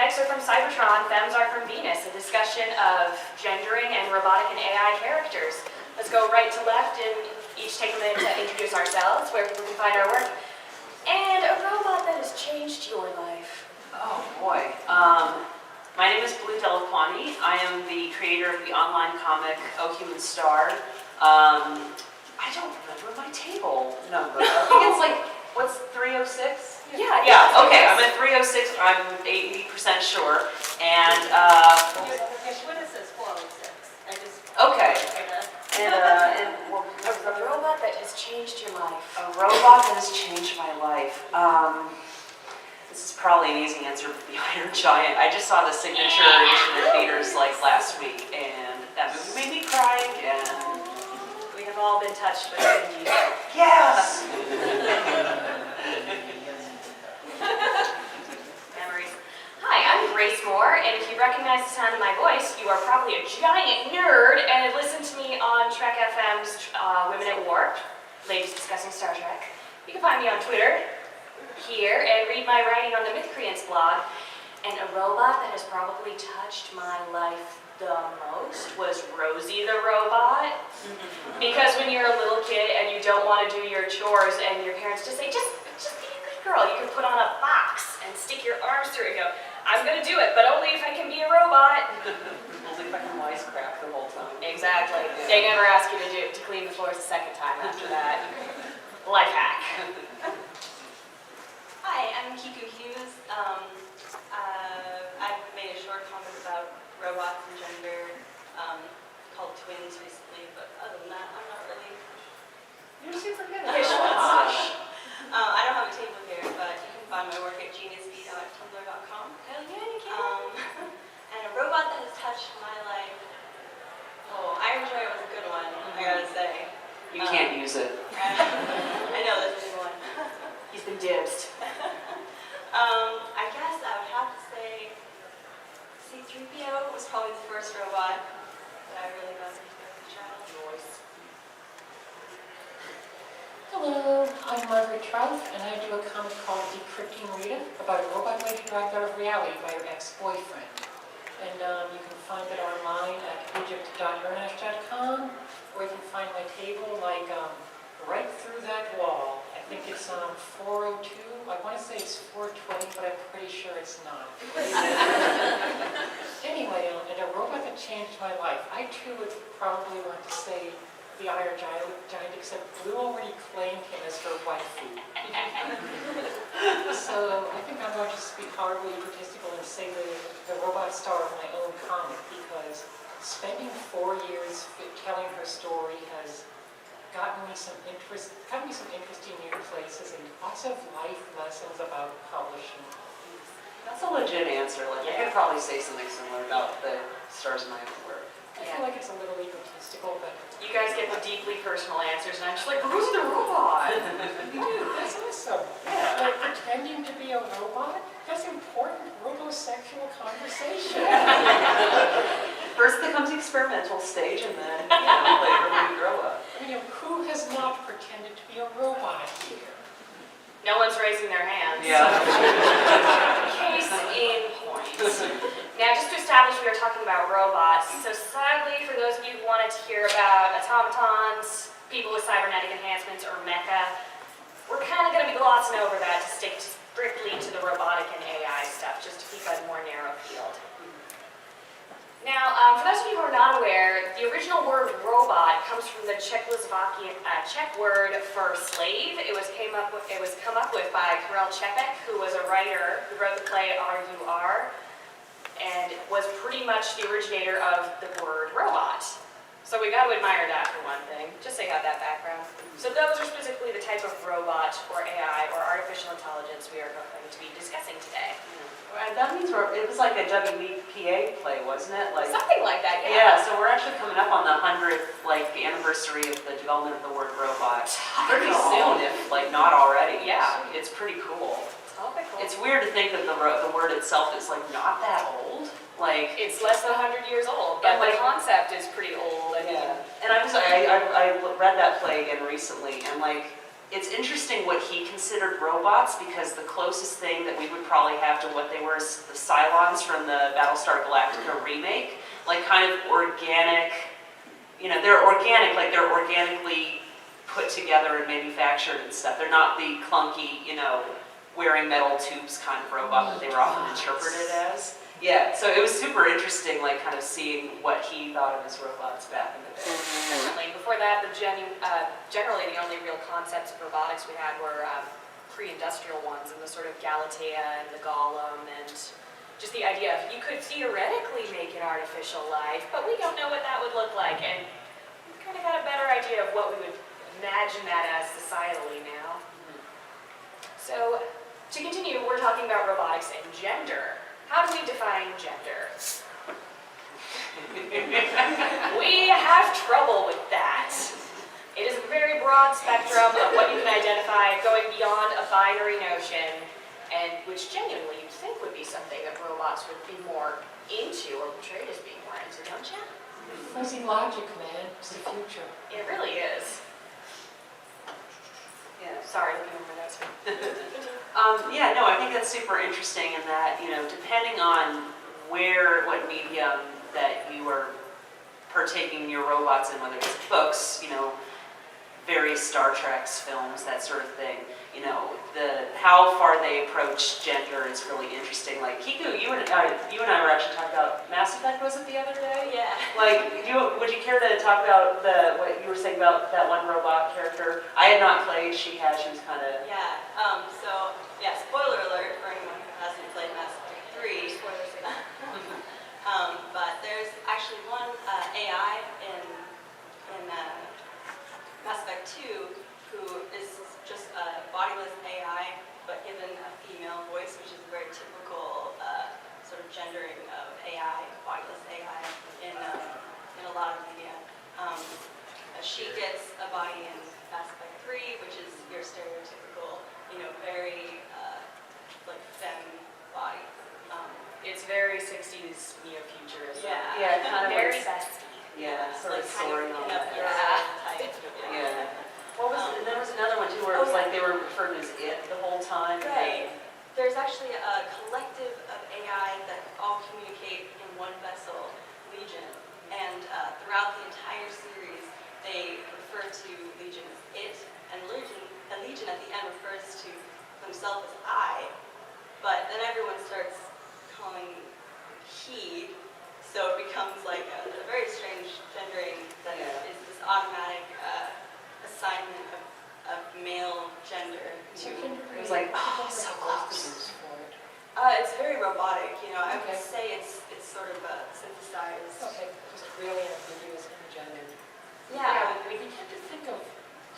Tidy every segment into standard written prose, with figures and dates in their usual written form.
Mechs are from Cybertron, Femmes are from Venus, a discussion of gendering and robotic and AI characters. Let's go right to left and each take a minute to introduce ourselves, where people can find our work, and a robot that has changed your life. Oh boy. My name is Blue Delaquani. I am the creator of the online comic Oh Human Star. I don't remember my table number. I think it's like, what's 306? Yeah, okay, I'm at 306, I'm 80% sure, and, What is this, 406? okay. A robot that has changed your life. A robot that has changed my life. This is probably an easy answer, but the Iron Giant. I just saw the signature edition in theaters like last week, and that movie made me cry again. We have all been touched by Benji. Yes! Memories. Hi, I'm Grace Moore, and if you recognize the sound of my voice, you are probably a giant nerd and have listened to me on Trek FM's Women at War, ladies discussing Star Trek. You can find me on Twitter, here, and read my writing on the Mythcreants blog. And a robot that has probably touched my life the most was Rosie the robot. Because when you're a little kid and you don't want to do your chores and your parents just say, just be a good girl, you can put on a box and stick your arms through it and go, I'm going to do it, but only if I can be a robot. Only if I can wisecrack the whole time. Exactly. Yeah. They never ask you to clean the floors a second time after that. Life hack. Hi, I'm Kiku Hughes. I've made a short comic about robots and gender called Twins recently, but other than that, I'm not really... You're super good at Gosh. I don't have a table here, but you can find my work at geniusbeat.tumblr.com. Hell yeah, you can. And a robot that has touched my life. Oh, Iron Giant was a good one, I gotta say. You can't use it. I know, that's a good one. He's been dibsed. I guess I would have to say C-3PO was probably the first robot that I really got into as a child. Hello, I'm Margaret Trout, and I do a comic called Decrypting Rita about a robot way to drive out of reality by her ex-boyfriend. And you can find it online at egypt.hernash.com, or you can find my table like right through that wall. I think it's 402. I want to say it's 420, but I'm pretty sure it's not. Anyway, and a robot that changed my life. I too would probably want to say the Iron Giant, except Blue already claimed him as her waifu. So I think I'm going to speak horribly egotistical and say the robot star of my own comic, because spending 4 years telling her story has gotten me some interesting new places and lots of life lessons about publishing. That's a legit answer. Like, I could probably say something similar about the stars of my own work. I feel like it's a little egotistical, but... You guys get the deeply personal answers, and I'm just like, who's the robot? Dude, that's awesome. Yeah. Like, pretending to be a robot? That's important robosexual conversation. First becomes the experimental stage, and then, later when you grow up. I mean, who has not pretended to be a robot here? No one's raising their hands. Yeah. Case in point. Now, just to establish, we are talking about robots. So sadly, for those of you who wanted to hear about automatons, people with cybernetic enhancements, or mecha, we're kind of going to be glossing over that to stick strictly to the robotic and AI stuff, just to keep a more narrow field. Now, for those of you who are not aware, the original word robot comes from the Czech word for slave. It was come up with by Karel Čapek, who was a writer who wrote the play R.U.R., and was pretty much the originator of the word robot. So we got to admire that for one thing, just so you have that background. So those are specifically the type of robot or AI or artificial intelligence we are going to be discussing today. And that means it was like a WPA play, wasn't it? Like, something like that, yeah. Yeah, so we're actually coming up on the 100th, the anniversary of the development of the word robot. Pretty soon, if not already. Yeah. It's pretty cool. Topical. It's weird to think that the word itself is not that old. It's less than 100 years old, but the concept is pretty old. And I read that play again recently, and it's interesting what he considered robots, because the closest thing that we would probably have to what they were is the Cylons from the Battlestar Galactica remake, like kind of organic, you know, they're organic, like they're organically put together and manufactured and stuff. They're not the clunky, you know, wearing metal tubes kind of robot that they were often interpreted as. Yeah, so it was super interesting, like kind of seeing what he thought of his robots back in the day. Definitely. Before that, generally the only real concepts of robotics we had were pre-industrial ones, and the sort of Galatea and the Golem, and just the idea of you could theoretically make an artificial life, but we don't know what that would look like, and we kind of got a better idea of what we would imagine that as societally now. So, to continue, we're talking about robotics and gender. How do we define gender? We have trouble with that. It is a very broad spectrum of what you can identify, going beyond a binary notion, and which genuinely you'd think would be something that robots would be more into or portrayed as being more into, don't you? Fuzzy logic, man. It's the future. It really is. Yeah. Sorry, looking over my notes. Yeah, no, I think that's super interesting in that, you know, depending on what medium that you are partaking your robots in, whether it's books, you know, various Star Treks, films, that sort of thing, you know, how far they approach gender is really interesting. Like, Kiku, you and I were actually talking about Mass Effect, was it the other day? Yeah. Like, would you care to talk about what you were saying about that one robot character? I had not played, she had, she was kind of... Yeah, spoiler alert for anyone who hasn't played Mass Effect 3. Spoilers for that. But there's actually one AI in Mass Effect 2 who is just a bodiless AI, but given a female voice, which is a very typical sort of gendering of AI, bodiless AI, in a lot of media. She gets a body in Mass Effect 3, which is your stereotypical, you know, very like femme body. It's very 60s neo-futurism. Yeah, kind of Very like, bestie. yeah, sort of like kind soaring of on in a that. type. Yeah. What was there was another one too where it was like they were referred to as it the whole time. Right. There's actually a collective of AI that all communicate in one vessel, Legion, and throughout the entire series, they refer to Legion as it, and Legion at the end refers to themselves as I, but then everyone starts calling he, so it becomes like a very strange gendering that is this automatic assignment of male gender to. It was like, oh, so close. It's very robotic, you know. I would Okay. say it's sort of synthesized. Okay, just really ambiguous and gendered. Yeah. We tend to think of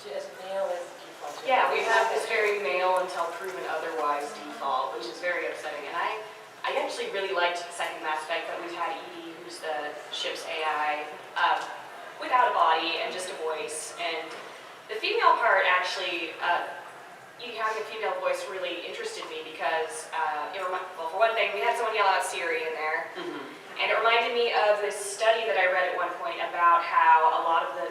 as male as the default. Yeah, we have this very male until proven otherwise default, which is very upsetting. And I actually really liked the second Mass Effect that we've had Edie, who's the ship's AI, without a body and just a voice. And the female part actually, you having a female voice really interested me because, well, for one thing, we had someone yell out Siri in there. And it reminded me of this study that I read at one point about how a lot of the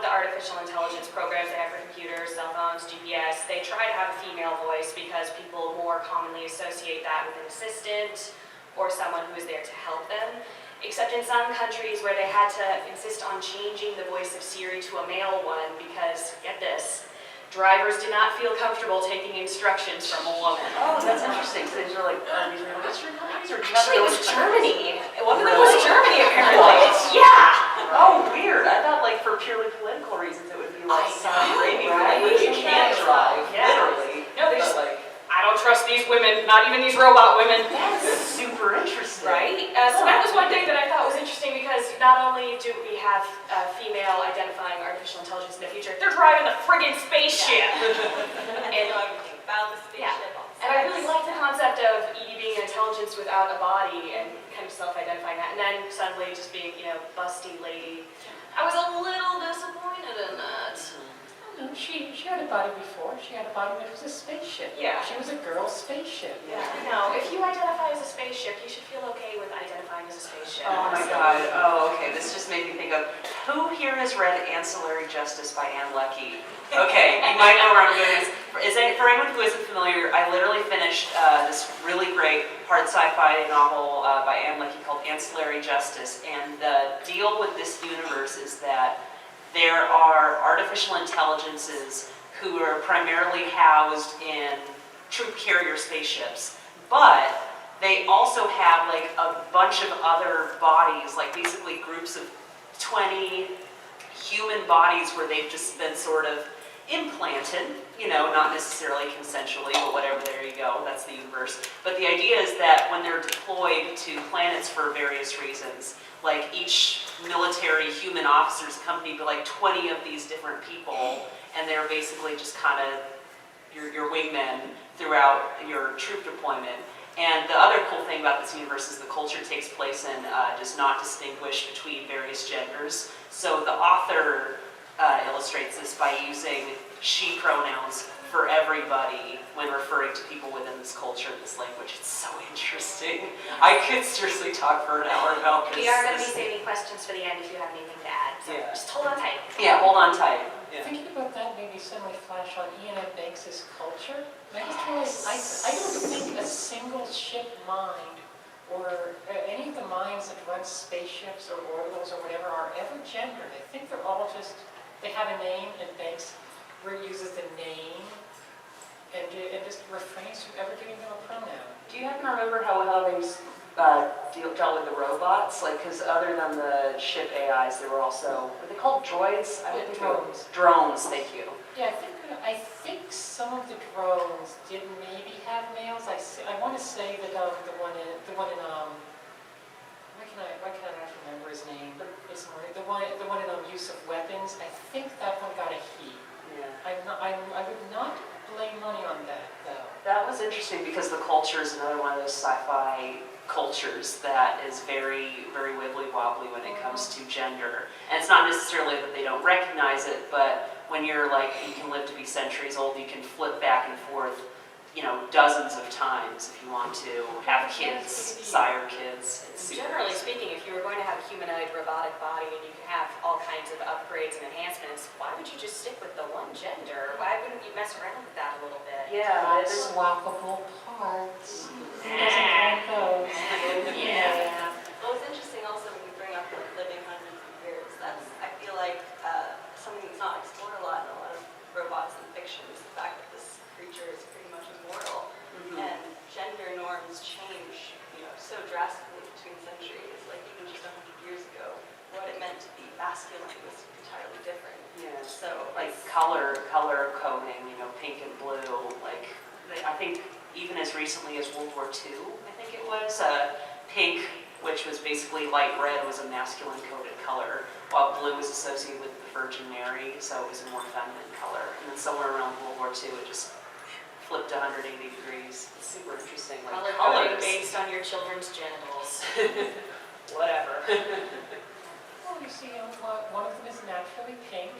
artificial intelligence programs they have for computers, cell phones, GPS, they try to have a female voice because people more commonly associate that with an assistant or someone who is there to help them. Except in some countries where they had to insist on changing the voice of Siri to a male one because, get this, drivers did not feel comfortable taking instructions from a woman. Oh, that's interesting. So these are like, these are Western countries or Actually, it was Germany. One of them Really? was Germany, apparently. Yeah. Oh, weird. I thought like for purely political reasons it would be like Saudi Arabia, right? where you can't drive, Yeah. literally. No, they But, just, like, I don't trust these women, not even these robot women. that's super interesting. Right? So that was one thing that I thought was interesting because not only do we have female identifying artificial intelligence in the future, they're driving the friggin' spaceship. And they know everything about the spaceship. And I really like the concept of Edie being an intelligence without a body and kind of self-identifying that. And then suddenly just being, you know, busty lady. I was a little disappointed in that. No, she had a body before. She had a body when it was a spaceship. Yeah. She was a girl spaceship. Yeah. No, if you identify as a spaceship, you should feel okay with identifying as a spaceship. Oh my god. Oh, okay. This just made me think of Who here has read Ancillary Justice by Anne Leckie? Okay, you might know where I'm going. For anyone who isn't familiar, I literally finished this really great hard sci-fi novel by Anne Leckie called Ancillary Justice, and the deal with this universe is that there are artificial intelligences who are primarily housed in troop carrier spaceships, but they also have like a bunch of other bodies, like basically groups of 20 human bodies where they've just been sort of implanted, not necessarily consensually, but whatever, there you go, that's the universe. But the idea is that when they're deployed to planets for various reasons, like each military human officer is accompanied by like 20 of these different people, and they're basically just kind of your wingmen throughout your troop deployment. And the other cool thing about this universe is the culture takes place in does not distinguish between various genders. So the author illustrates this by using she pronouns for everybody when referring to people within this culture and this language. It's so interesting. I could seriously talk for an hour about this. We are going to be saving questions for the end if you have anything to add, so Yeah. just hold on tight. Yeah, hold on tight. Yeah. Thinking about that made me suddenly flash on Ian Banks' culture. I just realized I don't think a single ship mind or any of the minds that run spaceships or orbitals or whatever are ever gendered. I think they're all just, they have a name, and Banks reuses the name and just refrains from ever giving them a pronoun. Do you happen to remember how they dealt with the robots? Like, because other than the ship AIs, there were also, were they called droids? I don't think they were. Drones. Drones, thank you. Yeah, I think some of the drones did maybe have males. I want to say that the one in why can I not remember his name? The one in use of weapons. I think that one got a he. Yeah. I would not blame money on that though. That was interesting because the culture is another one of those sci-fi cultures that is very, very wibbly-wobbly when it comes to gender. And it's not necessarily that they don't recognize it, but when you're like, you can live to be centuries old, you can flip back and forth, dozens of times if you want to have kids, sire kids. It's super Generally interesting. speaking, if you were going to have a humanoid robotic body and you can have all kinds of upgrades and enhancements, why would you just stick with the one gender? Why wouldn't you mess around with that a little bit? Yeah, it is. Swappable parts. Who doesn't want those? Yeah. Well, it's interesting also when you bring up like living hundreds of years. I feel like something that's not explored a lot in a lot of robots and fiction is the fact that this creature is pretty much immortal, and gender norms change, so drastically between centuries. Like even just 100 years ago, what it meant to be masculine was entirely different. Yeah. So Like color coding, pink and blue. Like I think even as recently as World War II, I think it was pink, which was basically light red, was a masculine coded color, while blue was associated with the Virgin Mary, so it was a more feminine color. And then somewhere around World War II, it just flipped 180 degrees. It's super interesting. Like Color coding colors. based on your children's genitals. Whatever. Well, you see, one of them is naturally pink.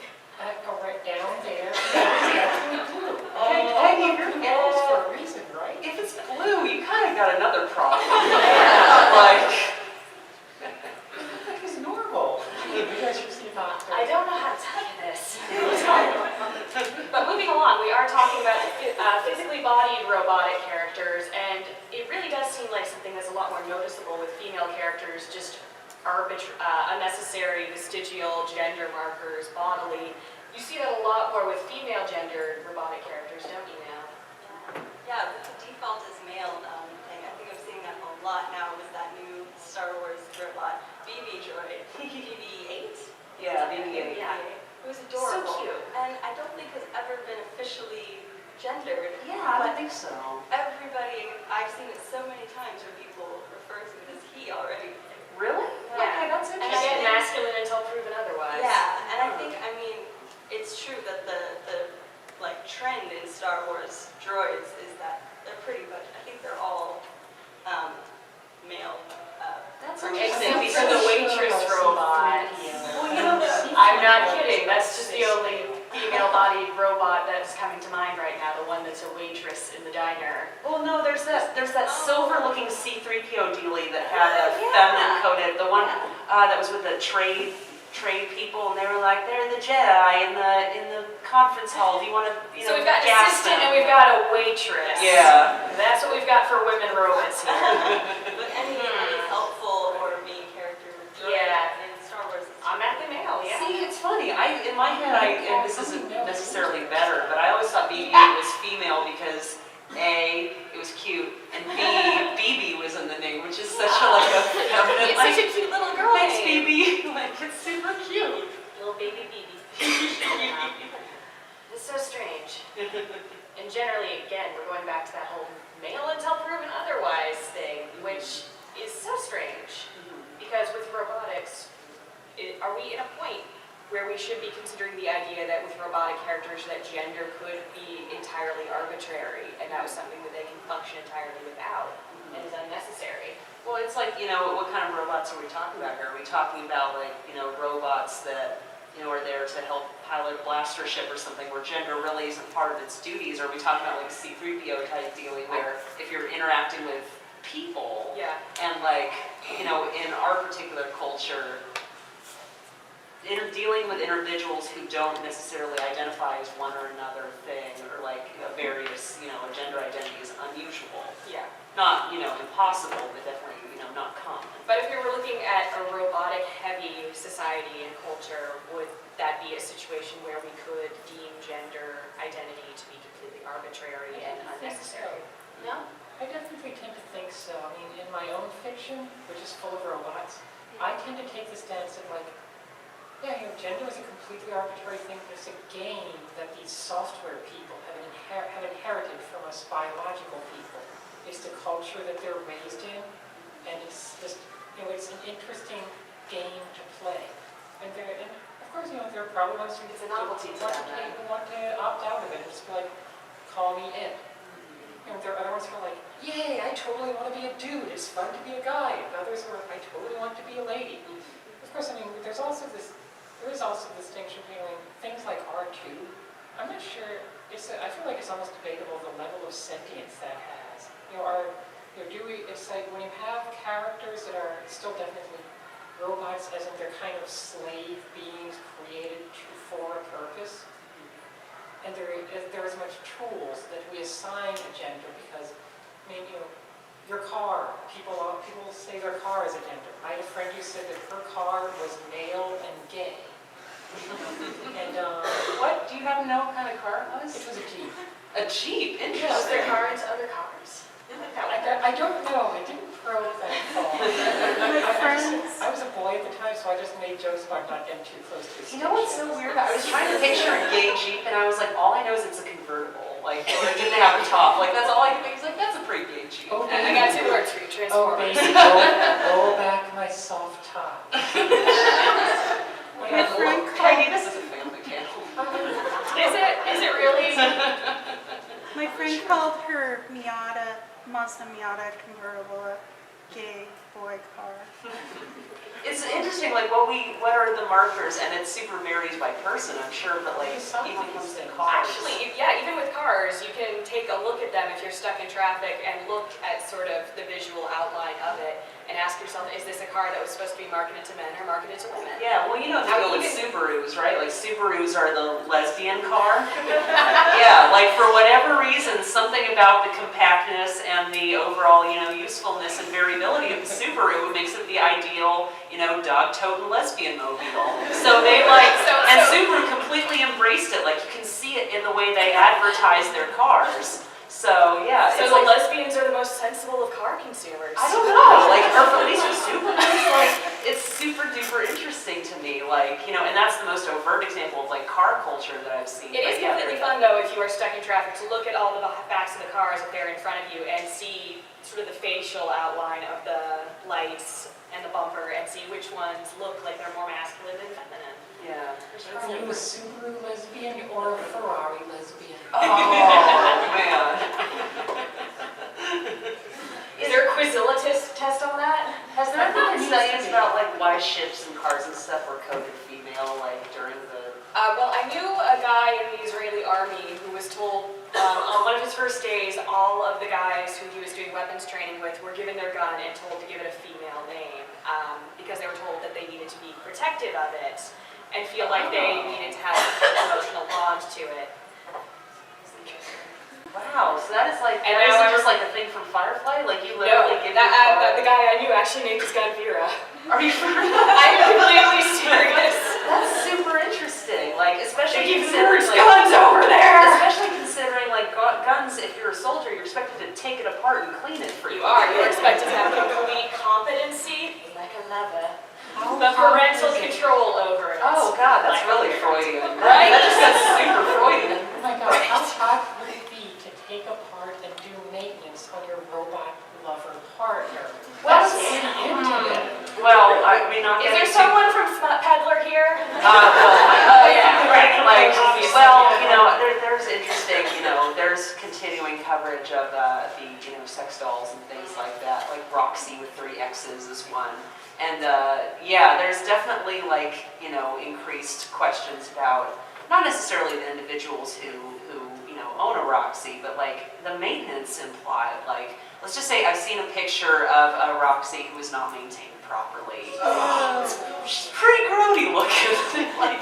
Go right down there. It's naturally blue. Oh, You're animals for a reason, right? If it's blue, you kind of got another problem. Like, It's normal. You guys should see a doctor. I don't know how to tell you this. But moving along, we are talking about physically bodied robotic characters, and it really does seem like something that's a lot more noticeable with female characters, just unnecessary vestigial gender markers bodily. You see that a lot more with female gendered robotic characters, don't you now? yeah, the default is male thing. I think I'm seeing that a lot now with that new Star Wars robot, BB droid, BB-8. yeah, BB-8. Yeah. It was adorable. So cute. And I don't think has ever been officially gendered. Yeah, I but don't think so. everybody, I've seen it so many times where people refer to it as he already. Really? Yeah. Okay, that's And interesting. again, masculine until proven otherwise. Yeah, and I think, it's true that the trend in Star Wars droids is that they're pretty much, I think they're all male. That's Except interesting. for the waitress robot. Well, I'm not kidding, that's just the only female-bodied robot that's coming to mind right now, the one that's a waitress in the diner. Well, no, there's that silver-looking C-3PO dealie that had a Yeah. feminine coded, the one that was with the trade trade people, and they were like, they're the Jedi in the conference hall. Do you want to, So we've got an gas assistant them? and we've got a waitress. Yeah. That's what we've got for women robots here. But any helpful or main character Yeah. in Star Wars is Automatically male, yeah. See, it's funny. In my head, and this isn't necessarily better, but I always thought BB was female because A, it was cute, and B, BB was in the name, which is such a feminine. It's such a cute little girl Thanks, name. BB. Like, it's super cute. Little baby BB. It's so strange. And generally, again, we're going back to that whole male until proven otherwise thing, which is so strange. Because with robotics, are we in a point where we should be considering the idea that with robotic characters that gender could be entirely arbitrary and that was something that they can function entirely without and is unnecessary? Well, it's like, what kind of robots are we talking about here? Are we talking about, like, robots that, are there to help pilot a blaster ship or something where gender really isn't part of its duties? Or are we talking about, like, a C-3PO type dealing where if you're interacting with people Yeah. and, like, in our particular culture, dealing with individuals who don't necessarily identify as one or another thing or like various, a gender identity is unusual. Yeah. Not, impossible, but definitely, not common. But if we were looking at a robotic-heavy society and culture, would that be a situation where we could deem gender identity to be completely arbitrary and unnecessary? No? I definitely tend to think so. I mean, in my own fiction, which is full of robots, I tend to take the stance of like, yeah, gender is a completely arbitrary thing, but it's a game that these software people have inherited from us biological people. It's the culture that they're raised in, and it's just, it's an interesting game to play. And of course, there are probably ones who It's a novelty to them, right? who want to opt out of it, just be like, call me it. There are other ones who are like, yay, I totally want to be a dude, it's fun to be a guy. And others who are, I totally want to be a lady. Of course, there is also this distinction between things like R2. I'm not sure, I feel like it's almost debatable the level of sentience that has. It's like when you have characters that are still definitely robots, as in they're kind of slave beings created for a purpose, and there is much tools that we assign a gender because, your car, people say their car is a gender. I had a friend who said that her car was male and gay. And What? Do you happen to know what kind of car it was? it was a Jeep. A Jeep? Was Interesting. there car into other cars? I don't know. I didn't probe that far. I was a boy at the time, so I just made jokes about not getting too close to his You know what's so weird? I was trying to picture a gay Jeep, and I was like, all I know is it's a convertible. Like, or did they have a top? Like, that's all I could think. It's like, that's a pretty gay Jeep. Oh, I got two words for you, Oh, Transformers. baby, roll back my soft top. My friend Craig, this is a family channel. Is it really? My friend called her Mazda Miata convertible a gay boy car. It's interesting, like, what are the markers, and it super varies by person, I'm sure, but like, even when it comes to cars. Actually, yeah, even with cars, you can take a look at them if you're stuck in traffic and look at sort of the visual outline of it and ask yourself, is this a car that was supposed to be marketed to men or marketed to women? Yeah, well, they go with Subarus, right? Like, Subarus are the lesbian car. Yeah, like, for whatever reason, something about the compactness and the overall, usefulness and variability of the Subaru makes it the ideal, dog-toting lesbian mobile. So they and Subaru completely embraced it. Like, you can see it in the way they advertise their cars. So, yeah. So the lesbians are the most sensible of car consumers. I don't know, like, or at least with Subarus, like, it's super duper interesting to me, like, and that's the most overt example of, like, car culture that I've seen. It is completely fun, though, if you are stuck in traffic, to look at all the backs of the cars if they're in front of you and see sort of the facial outline of the lights and the bumper and see which ones look like they're more masculine than feminine. Yeah. Are you a Subaru lesbian or a Ferrari lesbian? Oh, man. Is there a Quizilla test on that? Has there ever been studies about, like, why ships and cars and stuff were coded female, like, during the... Well, I knew a guy in the Israeli army who was told On one of his first days, all of the guys who he was doing weapons training with were given their gun and told to give it a female name because they were told that they needed to be protective of it and feel like they needed to have an emotional bond to it. Wow, so that is like, And that now isn't just like a thing from Firefly? Like you No, literally give your car... the guy I knew actually named his gun Vera. Are you sure? I'm completely serious. That's super interesting. Like, especially They keep considering Verge like, guns over there. especially considering like guns, if you're a soldier, you're expected to take it apart and clean it for You are. You're expected to have complete competency, like a lover, the parental control over it. Oh God, that's Like really a Freudian. Right? That just sounds super Freudian. Oh my God, how hot would it be to take apart and do maintenance on your robot lover partner? Well, That's pretty intimate. Well, I mean, not Is getting there too- someone from Smut Peddler here? Oh yeah, right. Like, Obviously. well, there's interesting, there's continuing coverage of the, sex dolls and things like that. Like Roxy with 3 X's is one. And yeah, there's definitely like, increased questions about not necessarily the individuals who own a Roxy, but like the maintenance implied. Like, let's just say I've seen a picture of a Roxy who was not maintained properly. She's pretty grody looking. Like,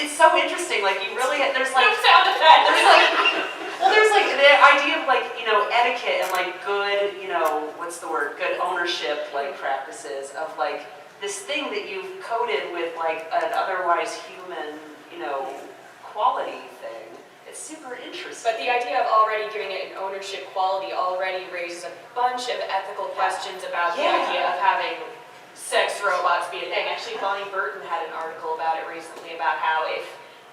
it's so interesting. Like, you really, there's like sound effect. there's like the idea of like, etiquette and like good, good ownership like practices of like this thing that you've coded with like an otherwise human, quality thing. It's super interesting. But the idea of already giving it an ownership quality already raises a bunch of ethical questions about the idea of having sex robots be a thing. Actually, Bonnie Burton had an article about it recently about how if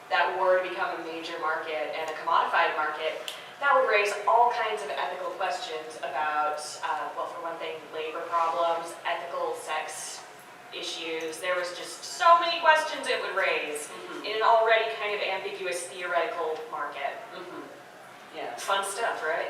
that were to become a major market and a commodified market, that would raise all kinds of ethical questions about, well, for one thing, labor problems, ethical sex issues. There was just so many questions it would raise in an already kind of ambiguous theoretical market. Yeah. Fun stuff, right?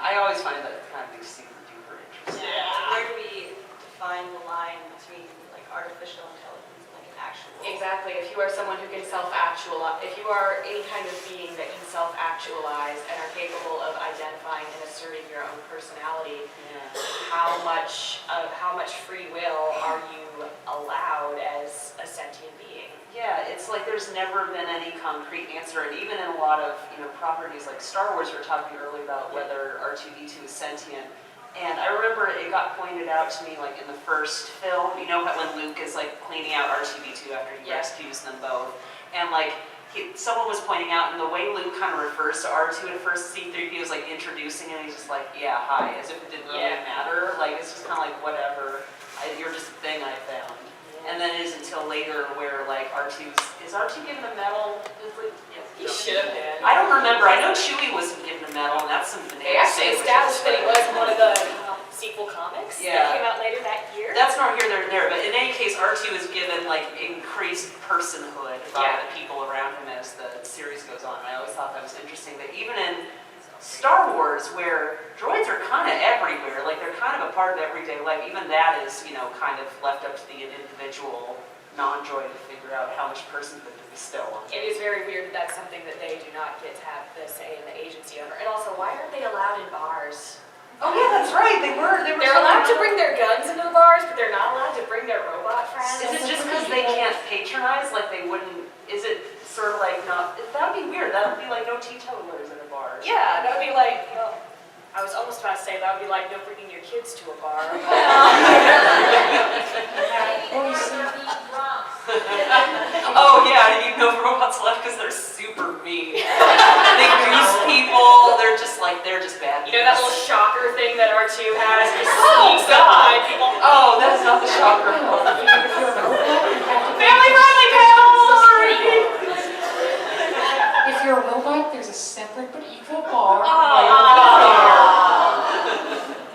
I always find that kind of super duper interesting. Where do we define the line between like artificial intelligence and like an actual? Exactly. If you are someone who can self-actualize, if you are any kind of being that can self-actualize and are capable of identifying and asserting your own personality, how much free will are you allowed as a sentient being? Yeah, it's like there's never been any concrete answer, and even in a lot of properties like Star Wars, we were talking earlier about whether R2-D2 is sentient. And I remember it got pointed out to me like in the first film, when Luke is like cleaning out R2-D2 after he rescues them both, and like someone was pointing out, and the way Luke kind of refers to R2 at first, C-3PO was like introducing him, and he's just like, yeah, hi, as if it didn't really matter. Like it's just kind of like whatever, you're just a thing I found. And then it is until later where like is R2 given a medal? He should have been. I don't remember. I know Chewie wasn't given a medal, and that's some banana They actually sandwiches, established that he but- was in one of the sequel comics that came out later that year. That's not here, there. But in any case, R2 is given like increased personhood by the people around him as the series goes on. And I always thought that was interesting that even in Star Wars, where droids are kind of everywhere, like they're kind of a part of everyday life, even that is, kind of left up to the individual non-droid to figure out how much personhood to bestow on. It is very weird that that's something that they do not get to have the say in the agency over. And also, why aren't they allowed in bars? Oh yeah, that's right. They were. They're allowed to bring their guns into the bars, but they're not allowed to bring their robot friends. Is it just because they can't patronize? Like they wouldn't? Is it sort of like not? That would be weird. That would be like no teetotalers in a bar. Yeah, that would be like, well, I was almost about to say that would be like no bringing your kids to a bar. Oh yeah, you know robots left because they're super mean. They goose people. They're just bad. You know that little shocker thing that R2 has? It just Oh, sneaks up behind people. Oh, that's not the shocker. Family friendly panel! Sorry! If you're a robot, there's a separate but equal bar.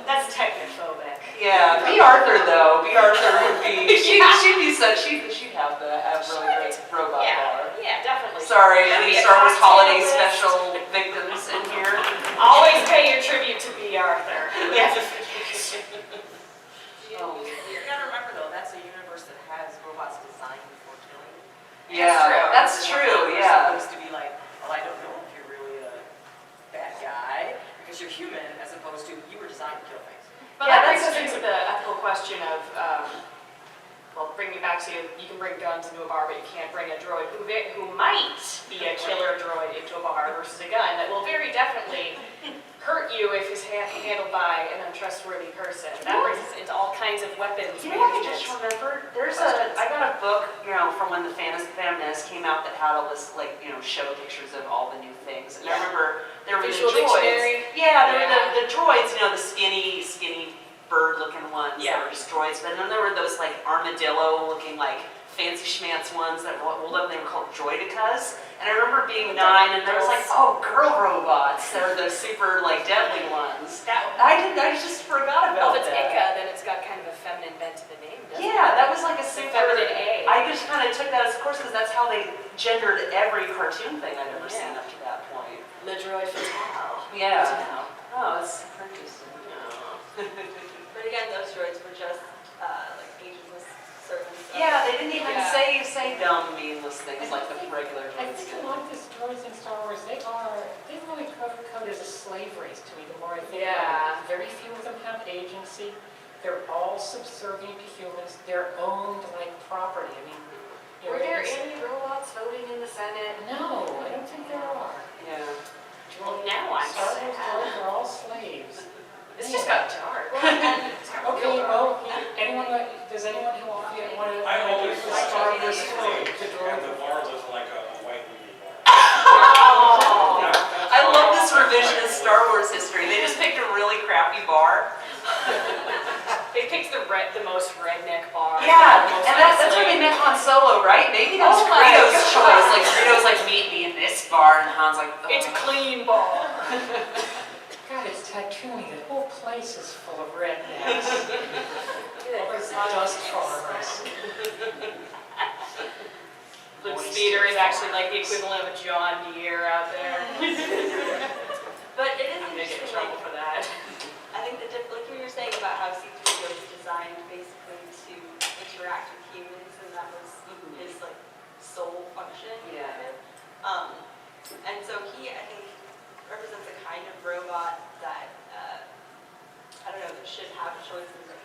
That's technophobic. Yeah, B. Arthur though. B. Arthur would be. She'd be such. She'd have the really great robot bar. Yeah, definitely. Sorry, That'd any be a Star Wars cocktail holiday list. special victims in here? Always pay your tribute to B. Arthur. Yes. Oh. You gotta remember though, that's a universe that has robots designed for killing. Yeah, that's true. It's Yeah. supposed to be like, well, I don't know if you're really a as opposed to you were designed to kill things. But Yeah, that brings that's us into the ethical question of, well, bringing it back to, you can bring guns into a bar, but you can't bring a droid who might be a killer droid into a bar versus a gun that will very definitely hurt you if it's handled by an untrustworthy person. That brings us into all kinds of weapons You know what I management. just remembered? I got a book, from when the Femmes came out that had all this, show pictures of all the new things. And I remember there were Visual the droids. dictionary. Yeah, there Yeah. were the droids, the skinny bird-looking ones Yeah. that were just droids. But then there were those armadillo-looking fancy schmancy ones that rolled up. They were called droidicas. And I remember being 9, and there was girl robots. They're the super deadly ones. I just forgot Well, about if it's that. Ica, then it's got kind of a feminine bent to the name, doesn't it? Yeah, that was a It's a super. feminine A. I just kind of took that as a course because that's how they gendered every cartoon thing I'd ever seen Yeah. up to that point. Le droid fatale. Yeah. Oh, that's super interesting. But again, those droids were just ageless servants. Yeah, they didn't even Yeah. say dumb, meaningless things like the regular I droids think did. a lot of these droids in Star Wars, they really code as a slave race to me, the more I think Yeah. about it. Very few of them have agency. They're all subservient to humans. They're owned like property. I mean, Were there any robots voting in the Senate? No, I don't think there are. Yeah. Well, now I'm Star Wars sad. droids are all slaves. This just got dark. Okay, well, does anyone who want to I always for thought Star that Wars was food to and droid? the bar was like a white movie bar. Oh, That's I why love this always revisionist like- Star Wars history. They just picked a really crappy bar. They picked the most redneck bar. Yeah, The most and that's what they isolated. meant Han Solo, right? Maybe that was Oh my Greedo's God. choice. Greedo's meet me in this bar, and Han's like, It's a clean bar. God, it's Tatooine. The whole place is full of rednecks. Good. Dust farmers. Luke Speeder is actually like the equivalent of a John Deere out there. But it is I'm gonna get in interesting, trouble for that. I think like you were saying about how C-3PO was designed basically to interact with humans, and that was his sole function. Yeah. kind of. And so he, I think, represents a kind of robot that I don't know, that should have choices of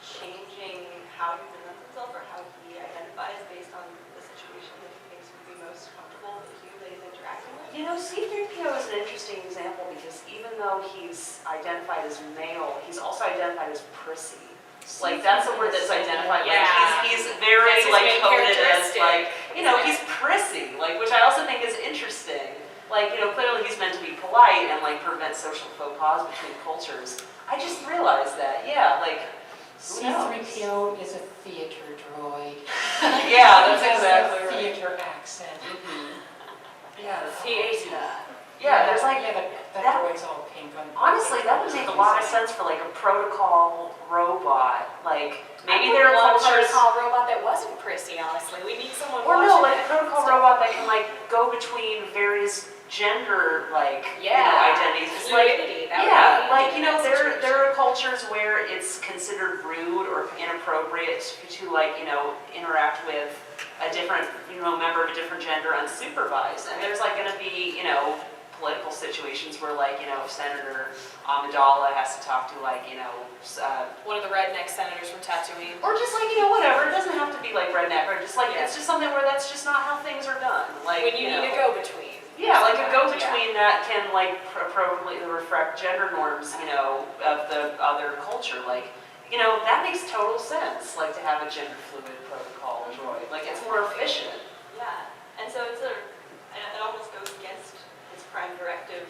changing how he presents himself or how he identifies based on the situation that he thinks would be most comfortable with the human that he's interacting with. C-3PO is an interesting example because even though he's identified as male, he's also identified as prissy. That's a word that's identified. Yeah. He's very That's his main coded as characteristic. he's prissy, which I also think is interesting. Clearly he's meant to be polite and prevent social faux pas between cultures. I just realized that, who knows? C-3PO is a theater droid. Yeah, that's He has exactly a right. theater accent. Yeah, Theater. yeah, there's that that- droid's all pink on. honestly, that would make a lot of sense for a protocol robot. Maybe I there are want a cultures. protocol robot that wasn't prissy, honestly. We need someone Or no, watching a it. protocol robot that can go between various gender Yeah. identities. It's Fluidity. That yeah, would be in that situation. there are cultures where it's considered rude or inappropriate to interact with a different member of a different gender unsupervised, and there's going to be political situations where Senator Amidala has to talk to One of the redneck senators from Tatooine. or just whatever. It doesn't have to be redneck or just Yeah. it's just something where that's just not how things are done. When you need a go-between. Yeah, a go-between that can appropriately reflect gender norms, of the other culture. That makes total sense. To have a gender fluid protocol droid. It's more efficient. Yeah, and so it almost goes against his prime directive,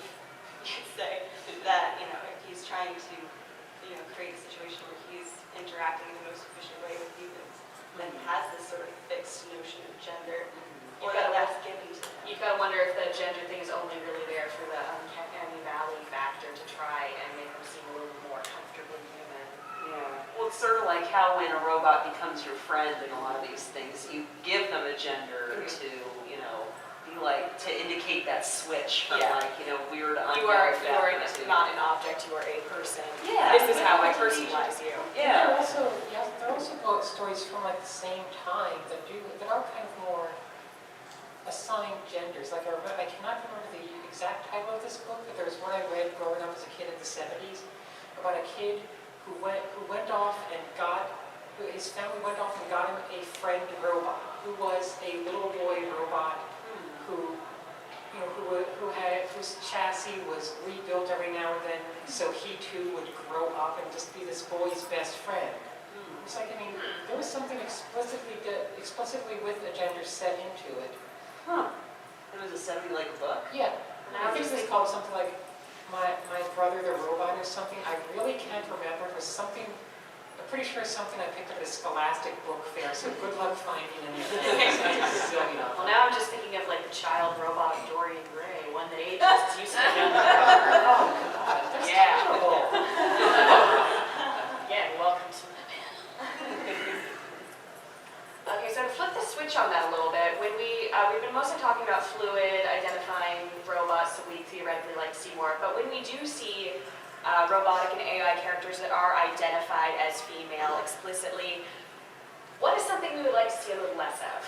you could say, that, if he's trying to, create a situation where he's interacting in the most efficient way with humans, then he has this sort of fixed notion of gender, or that's given to him. You've got to wonder if the gender thing is only really there for the uncanny valley factor to try and make them seem a little more comfortably human. Yeah. Well, it's sort of like how when a robot becomes your friend in a lot of these things, you give them a gender to, to indicate that switch from Yeah. weird You are unknown factor to- not an object, you are a person. Yeah. This is how I personalize you. There Yeah. are also stories from the same time that are kind of more assigned genders. Like I cannot remember the exact title of this book, but there was one I read growing up as a kid in the 70s about a kid who went off and his family went off and got him a friend robot who was a little boy robot whose chassis was rebuilt every now and then, so he too would grow up and just be this boy's best friend. It's like, I mean, there was something explicitly with a gender set into it. Huh. It was a 70 like a book? Yeah. I think it was called something like My Brother the Robot or something. I really can't remember. It was something, I'm pretty sure it's something I picked up at a Scholastic book fair, so good luck finding anything. Well, now I'm just thinking of like the child robot Dorian Gray, one that ages used to be. Oh, God. That's terrible. Again, welcome to the pen. Okay, so to flip the switch on that a little bit, when we've been mostly talking about fluid, identifying robots that we theoretically like to see more, but when we do see robotic and AI characters that are identified as female explicitly, what is something we would like to see a little less of?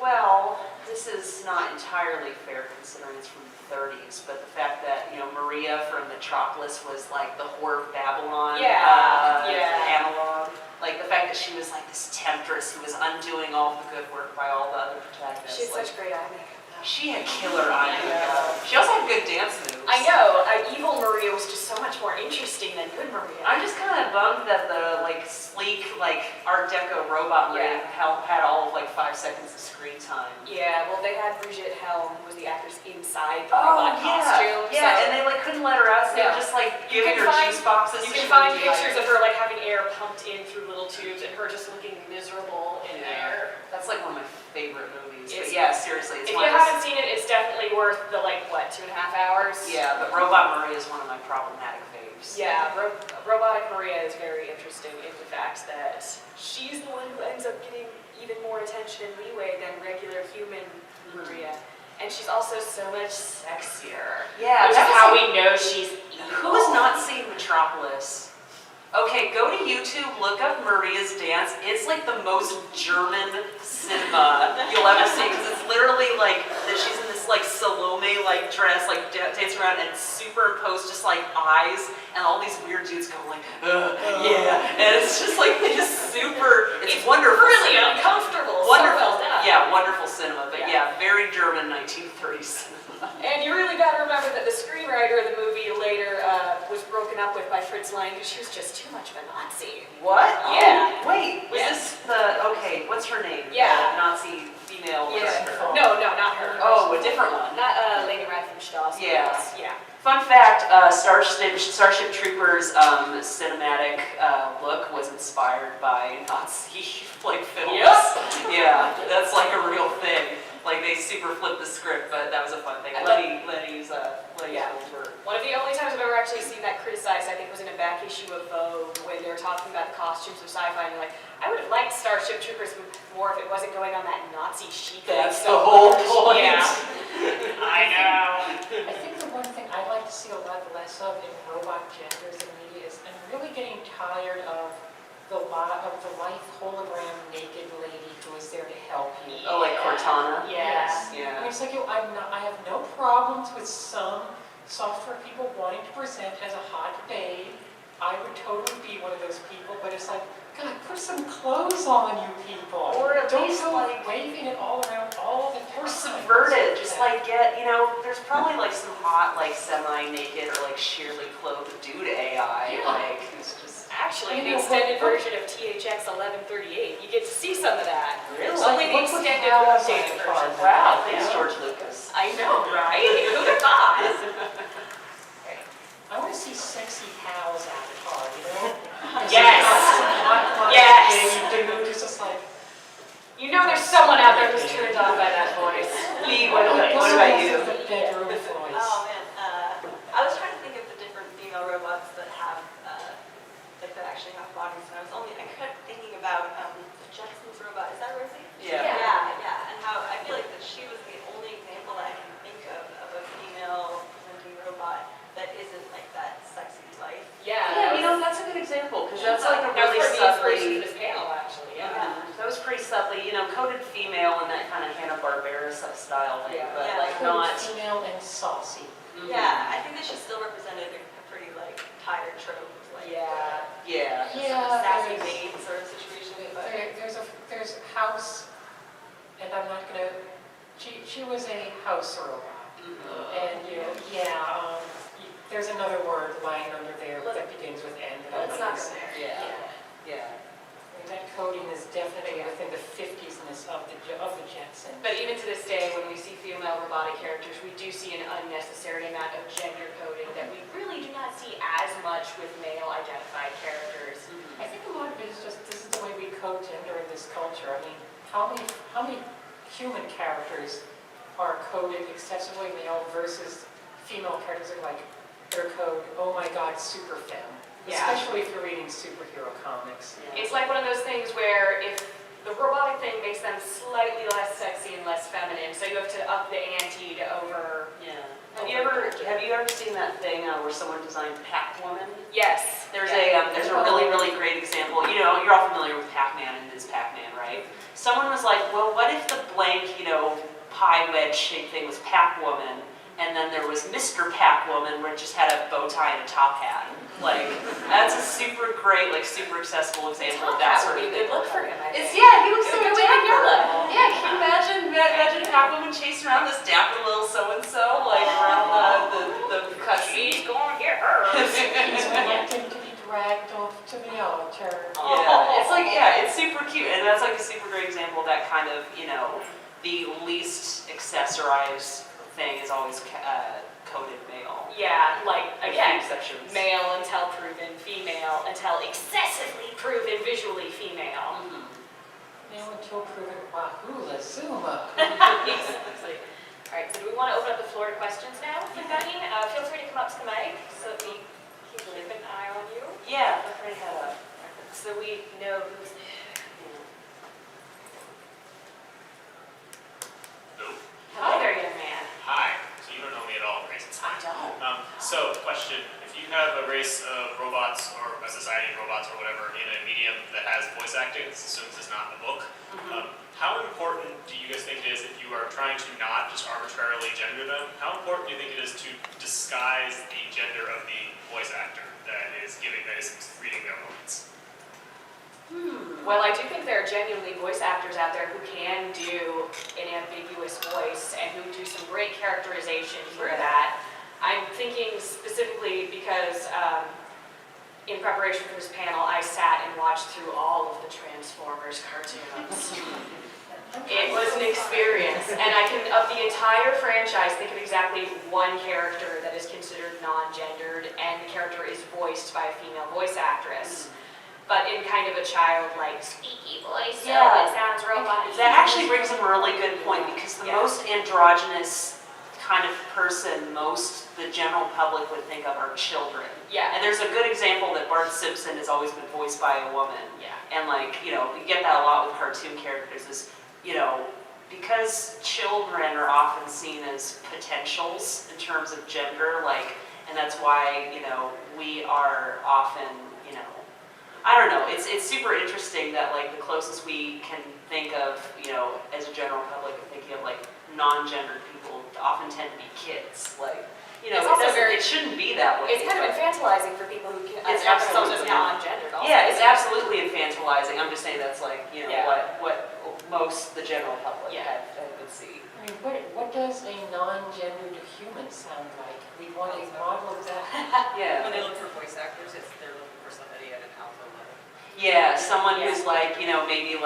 Well, this is not entirely fair considering it's from the 30s, but the fact that, Maria from Metropolis was like the Whore of Babylon analog. Like the fact that she was like this temptress who was undoing all the good work by all the other protagonists. She had such great eye makeup. She had killer eye makeup. She also had good dance moves. I know, evil Maria was just so much more interesting than good Maria. I'm just kind of bummed that the sleek Art Deco robot Maria had all of 5 seconds of screen time. Yeah, well they had Brigitte Helm, who was the actress inside the robot costume. Yeah, and they couldn't let her out, so they were just giving her juice boxes. You can find pictures of her having air pumped in through little tubes and her just looking miserable in there. That's one of my favorite movies. But yeah, seriously, it's if you haven't seen it, it's definitely worth the 2.5 hours. Yeah, but Robot Maria is one of my problematic faves. Yeah, Robotic Maria is very interesting in the fact that she's the one who ends up getting even more attention and leeway than regular human Maria. And she's also so much sexier. Yeah, which is how we know she's evil. Who has not seen Metropolis? Okay, go to YouTube, look up Maria's dance. It's the most German cinema you'll ever see, because it's literally that she's in this Salome dress, dancing around, and superimposed just eyes, and all these weird dudes go yeah, and it's just it's wonderful. Really cinema. uncomfortable. Wonderful, So well done. yeah, wonderful cinema, but yeah, very German 1930s cinema. And you really got to remember that the screenwriter of the movie later was broken up with by Fritz Lang because she was just too much of a Nazi. What? Yeah. Oh, wait, was this okay, what's her name? Yeah. The Nazi female director. No, not her. Oh, a different one. Not Leni Riefenstahl. Yeah. Yeah. Fun fact, Starship Troopers' cinematic look was inspired by Nazi films. Yep. Yeah, that's a real thing. They super flipped the script, but that was a fun thing. Lenny's films were... One of the only times I've ever actually seen that criticized, I think, was in a back issue of Vogue when they were talking about the costumes of sci-fi, and they're I would have liked Starship Troopers more if it wasn't going on that Nazi chic. That's the whole point. Yeah. I know. I think the one thing I'd like to see a lot less of in robot genders in media is I'm really getting tired of the life hologram naked lady who is there to help you. Oh, like Cortana? Yes. Yeah. And it's I have no problems with some software people wanting to present as a hot babe. I would totally be one of those people, but it's God, put some clothes on, you people. Or at Don't least go waving it all around all the time. Or subvert it. Just get, there's probably some hot, semi-naked or sheerly clothed dude AI. Yeah. Who's just... Actually, the extended version of THX 1138, you get to see some of that. Really? Only the Look what extended the hell updated is version. Wow, thanks, Yeah. George Lucas. I know, right? Who'd have thought? I want to see sexy Hal's avatar, Yes. Yes. It's just There's someone out there who's turned on by that voice. Lee, what about you? The bedroom voice. Oh man, I was trying to think of the different female robots that have, that actually have bodies, and I kept thinking about the Jetsons robot. Is that Rosie? Yeah. Yeah, and how I feel that she was the only example that I can think of a female presenting robot that isn't that sexy life. Yeah. That's a good example, because that's a That was really part of the inspiration subtly... for this panel, actually. Yeah. That was pretty subtly, coded female in that house robot. And there's another word lying under there that begins with N that Let's I'm not not go saying. there. Yeah. That coding is definitely within the 50s-ness of the Jetsons. But even to this day, when we see female robotic characters, we do see an unnecessary amount of gender coding that we really do not see as much with male-identified characters. I think a lot of it is just, this is the way we code gender in this culture. I mean, how many human characters are coded excessively male versus female characters are like, their code, oh my god, super femme. Yeah. Especially if you're reading superhero comics. It's like one of those things where if the robotic thing makes them slightly less sexy and less feminine, so you have to up the ante to over... Yeah. Have you ever seen that thing where someone designed Pac-Woman? Yes. There's a really great example. You know, you're all familiar with Pac-Man and Ms. Pac-Man, right? Someone was like, well, what if the blank, pie wedge shaped thing was Pac-Woman, and then there was Mr. Pac-Woman where it just had a bow tie and a top hat. Like, that's a super great, super accessible example of that sort of thing. Good look for him, I think. He looks so Good way to dapper. go. Yeah, can you imagine Pac-Woman chasing around this dapper little so-and-so, around the She's cutscene? going to get her. He's reluctant to be dragged off to the altar. Yeah, it's super cute, and that's a super great example of that kind of, the least accessorized thing is always coded male. Yeah, again, Exceptions. male until proven female, until excessively proven visually female. Male until proven Wahula Zuma. Exactly. All right, so do we want to open up the floor to questions now, if you've got any? Feel free to come up to the mic so that we keep an eye on you. Yeah, look right ahead up. So we know who's... Hi there, young man. Hi. So you don't know me at all, right? I don't. So, question. If you have a race of robots or a society of robots or whatever in a medium that has voice acting, this assumes it's not in the book, how important do you guys think it is if you are trying to not just arbitrarily gender them? How important do you think it is to disguise the gender of the voice actor that is reading their moments? Well, I do think there are genuinely voice actors out there who can do an ambiguous voice and who do some great characterization for that. I'm thinking specifically because in preparation for this panel, I sat and watched through all of the Transformers cartoons. It was an experience, and I can, of the entire franchise, think of exactly one character that is considered non-gendered, and the character is voiced by a female voice actress. But in kind of a childlike, squeaky voice, so it sounds robot. That actually brings up a really good point, because the most androgynous kind of person the general public would think of are children. Yeah. And there's a good example that Bart Simpson has always been voiced by a woman. Yeah. And you get that a lot with cartoon characters is, because children are often seen as potentials in terms of gender, and that's why, we are often, I don't know, it's super interesting that the closest we can think of, as a general public of thinking of non-gendered people often tend to be kids. It's also it shouldn't be that way. It's kind of infantilizing for people who can It's themselves as absolutely non-gendered. Also. Yeah, it's absolutely infantilizing. I'm just saying that's Yeah. what most the general public would see. I mean, what does a non-gendered human sound like? We want a model of that. Yeah. When they look for voice actors, they're looking for somebody at an alto level. Yeah, someone who's maybe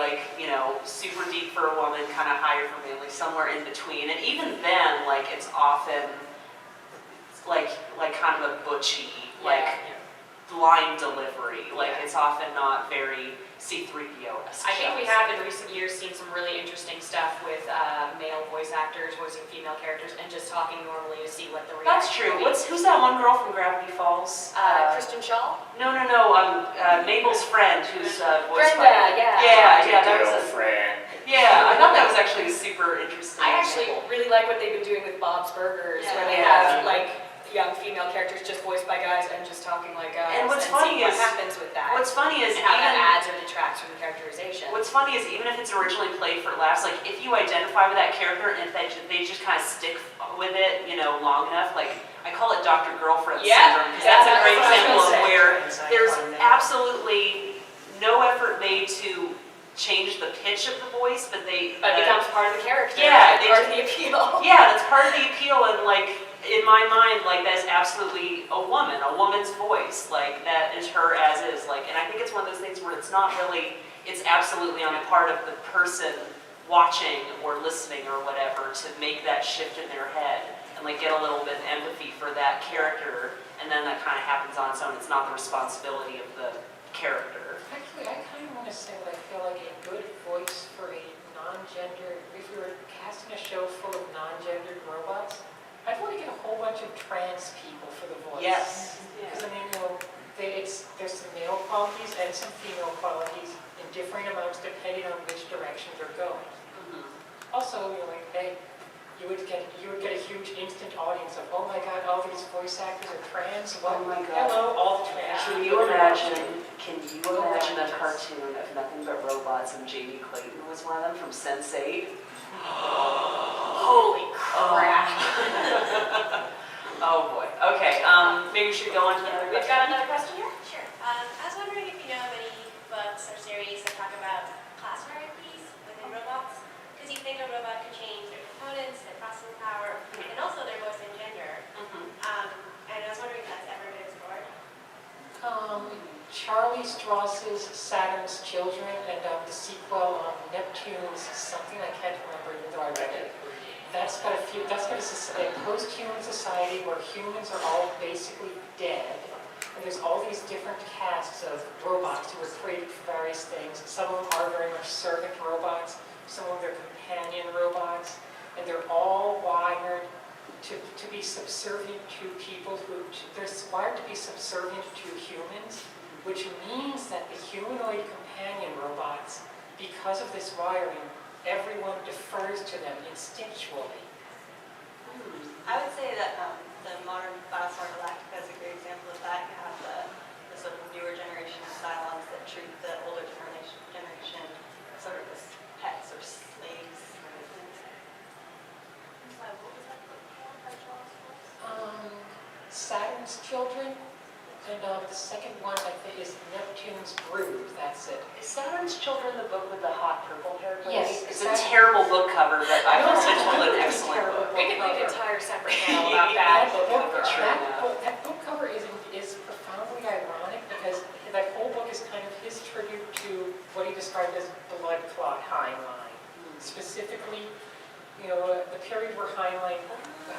super deep for a woman, kind of higher for me, somewhere in between. And even then, it's often kind of a butchy, line delivery. It's often not very C-3PO-esque. I think we have in recent years seen some really interesting stuff with male voice actors voicing female characters and just talking normally to see what the reaction That's true. would be. Who's that one girl from Gravity Falls? Kristen Shaw? No. Mabel's friend, who's voiced Brenda, by. yeah. That was a friend. Yeah, I thought that was actually super interesting. I actually really like what they've been doing with Bob's Burgers, where they Yeah. have young female characters just voiced by guys and just talking like guys. And what's funny seeing is- what happens with that. What's funny is and how that even adds or detracts from the characterization. What's funny is even if it's originally played for laughs, if you identify with that character and if they just kind of stick with it, long enough, I call it Dr. Girlfriend syndrome, because that's a great example of where there's absolutely no effort made to change the pitch of the voice, but But it becomes part of the character. Yeah, part of the appeal. yeah, that's part of the appeal, and like in my mind, like that's absolutely a woman's voice, like that is her as is, like, and I think it's one of those things where it's not really, it's absolutely on the part of the person watching or listening or whatever to make that shift in their head and like get a little bit of empathy for that character, and then that kind of happens on its own. It's not the responsibility of the character. Actually, I kind of want to say that I feel like a good voice for a non-gendered, if we were casting a show full of non-gendered robots, I'd want to get a whole bunch of trans people for the voice. Yes. Because I mean, you know, there's some male qualities and some female qualities in differing amounts depending on which direction they're going. Mhm. Also, you know, like, hey, you would get a huge instant audience of, oh my God, all these voice actors are trans. What? Oh my God. Hello, all the trans. Can you imagine a cartoon of nothing but robots and Jamie Clayton was one of them from Sense8? Holy crap. Oh boy. Okay, maybe we should go on to another We've question. got another question here? Sure. I was wondering if you know of any books or series that talk about class hierarchies within robots? Because you think a robot could change their components, their processing power, and also their voice and gender. And I was wondering if that's ever been explored. Charlie Strauss's Saturn's Children and the sequel Neptune's something, I can't remember even though I read it. That's got a post-human society where humans are all basically dead. And there's all these different castes of robots who were created for various things. Some of them are very much servant robots, some of them are companion robots, and they're all wired to be subservient to people they're wired to be subservient to humans, which means that the humanoid companion robots, because of this wiring, everyone defers to them instinctually. I would say that the modern Battlestar Galactica is a great example of that. You have the sort of newer generation of Cylons that treat the older generation sort of as pets or slaves. Saturn's Children, and the second one I think is Neptune's Brood. That's it. Is Saturn's Children the book with the hot purple haired lady? Yes, It's a terrible book cover, but I No, thought it's it was a an really excellent terrible book. We could make an cover. entire separate panel about that. That book cover is profoundly ironic because that whole book is kind of his tribute to what he described as blood clot Heinlein. Specifically, you know, the period where Heinlein,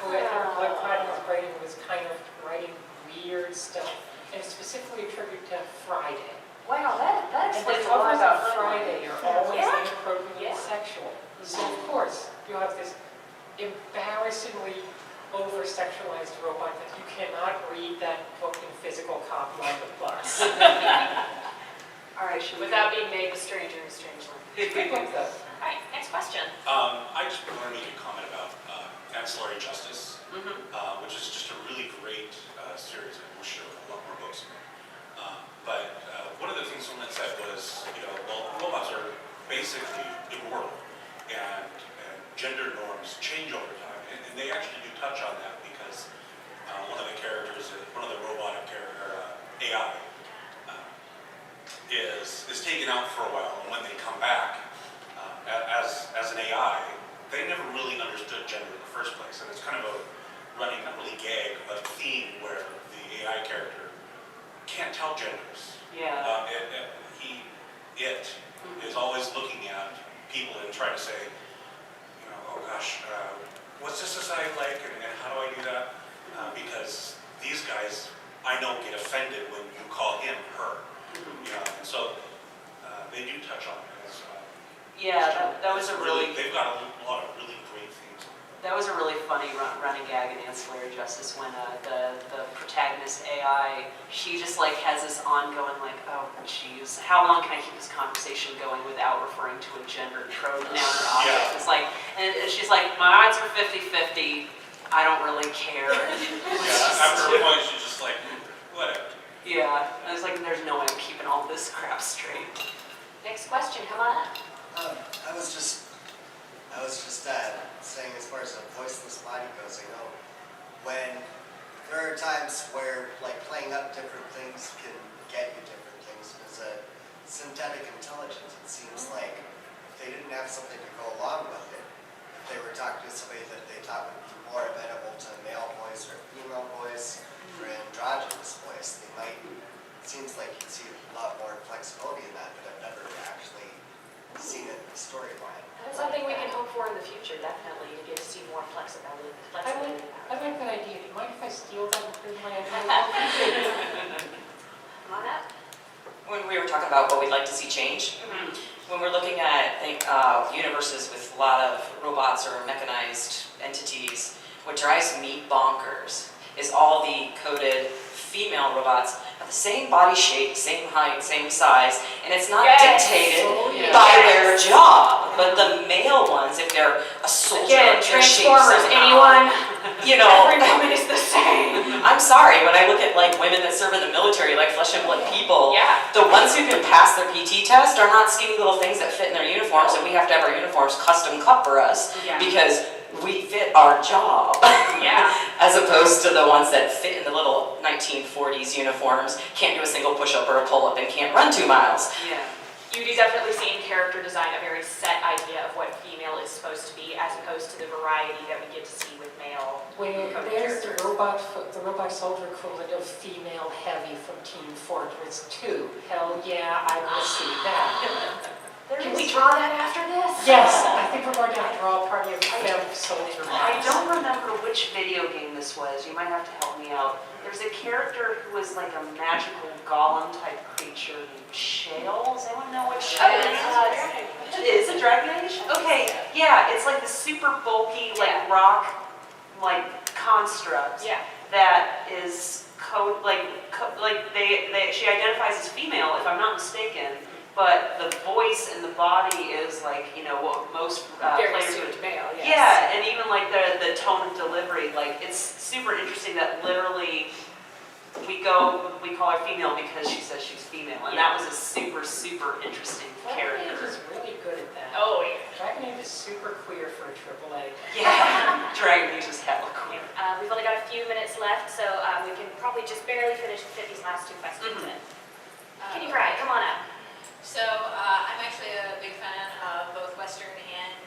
who had blood clot in his brain, was kind of writing weird stuff, and specifically a tribute to Friday. Wow, that And the explains a lot covers about of Friday are always Yeah. inappropriately Yeah. sexual. So of course, you have this embarrassingly over-sexualized robot that you cannot read that book in physical copy on the bus. All right, should we Without being made a stranger in a strange land. Good book though. All right, next question. I just want to make a comment about ancillary justice, Mhm. which is just a really great series. I wish there were a lot more books in it. But one of the things someone said was, well, robots are basically immortal, and gender norms change over time, and they actually do touch on that because one of the characters, one of the robotic AI, is taken out for a while, and when they come back as an AI, they never really understood gender in the first place, and it's kind of a running, not really gag, but theme where the AI character can't tell genders. Yeah. It is always looking at people and trying to say, oh gosh, what's this society like, and how do I do that? Because these guys, I know, get offended when you call him her. And so they do touch on it. Yeah, that was a really, They've got a lot of really great themes. that was a really funny running gag in Ancillary Justice when the protagonist AI, she just like has this ongoing like, oh geez, how long can I keep this conversation going without referring to a gender pronoun or object? Yeah. It's like, and she's like, my odds are 50-50. I don't really care. Yeah, after a point, she's just like, whatever. Yeah, and I was like, there's no way I'm keeping all this crap straight. Next question, come on up. I was just saying, as far as a voiceless body goes, I know when there are times where like playing up different things can get you different things. Does a synthetic intelligence, it seems like if they didn't have something to go along with it, if they were talking to somebody that they thought would be more amenable to male voice or female voice or androgynous voice, they might, it seems like you'd see a lot more flexibility in that, but I've never actually seen it in the storyline. That's something we can hope for in the future, definitely, to get to see more flexibility. I like that idea. Do you mind if I steal that and put it in my idea? Come on up. When we were talking about what we'd like to see change, when we're looking at universes with a lot of robots or mechanized entities, what drives me bonkers is all the coded female robots have the same body shape, same height, same size, and it's not dictated by their job. But the male ones, if they're a soldier, Again, they're shaped Transformers, somehow, anyone? you know, Every woman is the same. I'm sorry, when I look at like women that serve in the military, like flesh and blood people, Yeah. the ones who can pass their PT test are not skinny little things that fit in their uniforms, and we have to have our uniforms custom cut for us Yeah. because we fit our job. Yeah. As opposed to the ones that fit in the little 1940s uniforms, can't do a single push-up or a pull-up, and can't run 2 miles. Yeah. You do definitely see in character design a very set idea of what female is supposed to be, as opposed to the variety that we get to see with male. Where there's the robot soldier equivalent of female heavy from Team Fortress 2. Hell yeah, I will see that. Can we draw that after this? Yes, I think we're going to have to draw a party of femme soldier I bots. don't remember which video game this was. You might have to help me out. There's a character who was like a magical golem type creature named Shale. Does anyone know what Shale is? It is a Dragon Age? Okay, yeah, it's like the super bulky, like rock, like construct that is she identifies as female, if I'm not mistaken. But the voice and the body is like, you know, what most players would. male, yes. Yeah, and even like the tone of delivery, like it's super interesting that literally we call her female because she says she's female, and that was a super, super interesting Dragon Age character. is really good at that. Oh, yeah. Dragon Age is super queer for a AAA. Yeah, Dragon Age is hella cool. We've only got a few minutes left, so we can probably just barely finish and fit these last 2 questions in. Kitty Pryde, come on up. So I'm actually a big fan of both Western and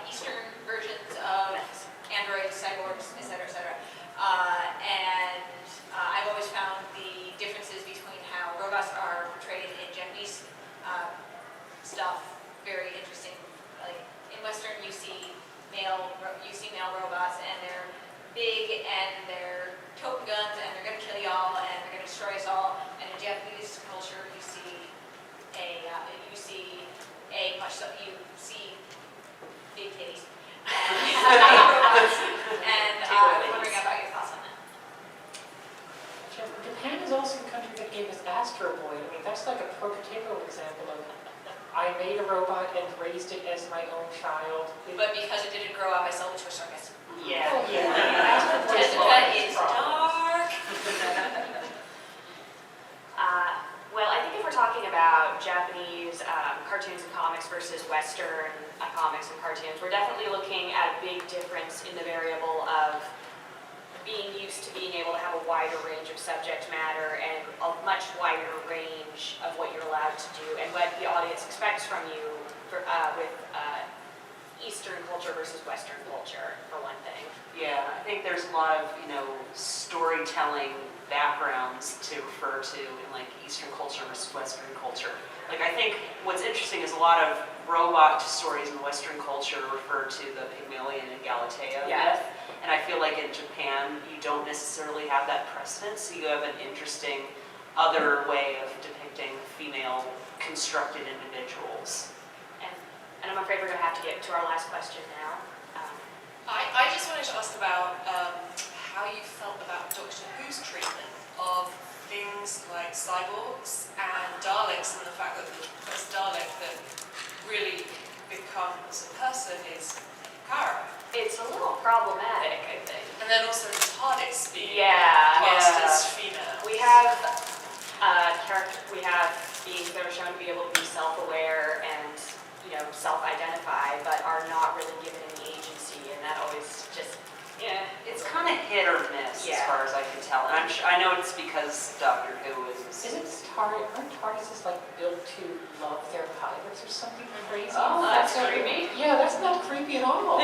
Eastern versions of androids, cyborgs, etc., etc. And I've always found the differences between how robots are portrayed in Japanese stuff very interesting. Like in Western, you see male robots, and they're big, and they're toting guns, and they're going to kill y'all, and they're going to destroy us all. And in Japanese culture, you see big titties and robots. And I was wondering about your thoughts on that. Japan is also the country that gave us Astro Boy. I mean, that's like a prototypical example of I made a robot and raised it as my own child. But because it didn't grow up, I sold it to a circus. Yeah. Astro Boy Jessica is dark. Well, I think if we're talking about Japanese cartoons and comics versus Western comics and cartoons, we're definitely looking at a big difference in the variable of being used to being able to have a wider range of subject matter and a much wider range of what you're allowed to do and what the audience expects from you with Eastern culture versus Western culture, for one thing. Yeah, I think there's a lot of, storytelling backgrounds to refer to in like Eastern culture versus Western culture. Like I think what's interesting is a lot of robot stories in Western culture refer to the Pygmalion and Galatea myth. And I feel like in Japan, you don't necessarily have that precedent, so you have an interesting other way of depicting female constructed individuals. And I'm afraid we're going to have to get to our last question now. I just wanted to ask about how you felt about Doctor Who's treatment of things like cyborgs and Daleks, and the fact that the first Dalek that really becomes a person is Kara. It's a little problematic, I think. And then also the TARDIS being cast as female. We have beings that are shown to be able to be self-aware and self-identify, but are not really given any agency, and that always just Yeah. It's kind of hit or miss as Yeah. far as I can tell. And I know it's because Doctor Who is. Isn't aren't TARDISes like built to love their pilots or something crazy? Oh, that's not- creepy. Yeah, that's not creepy at all.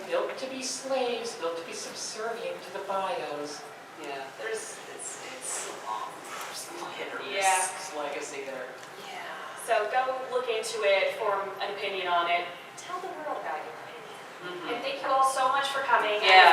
Built to be slaves, built to be subservient to the bios. Yeah, it's some hit or miss Yeah. legacy there. Yeah. So go look into it, form an opinion on it, tell the world about your opinion. And thank you all so much for coming. Yeah,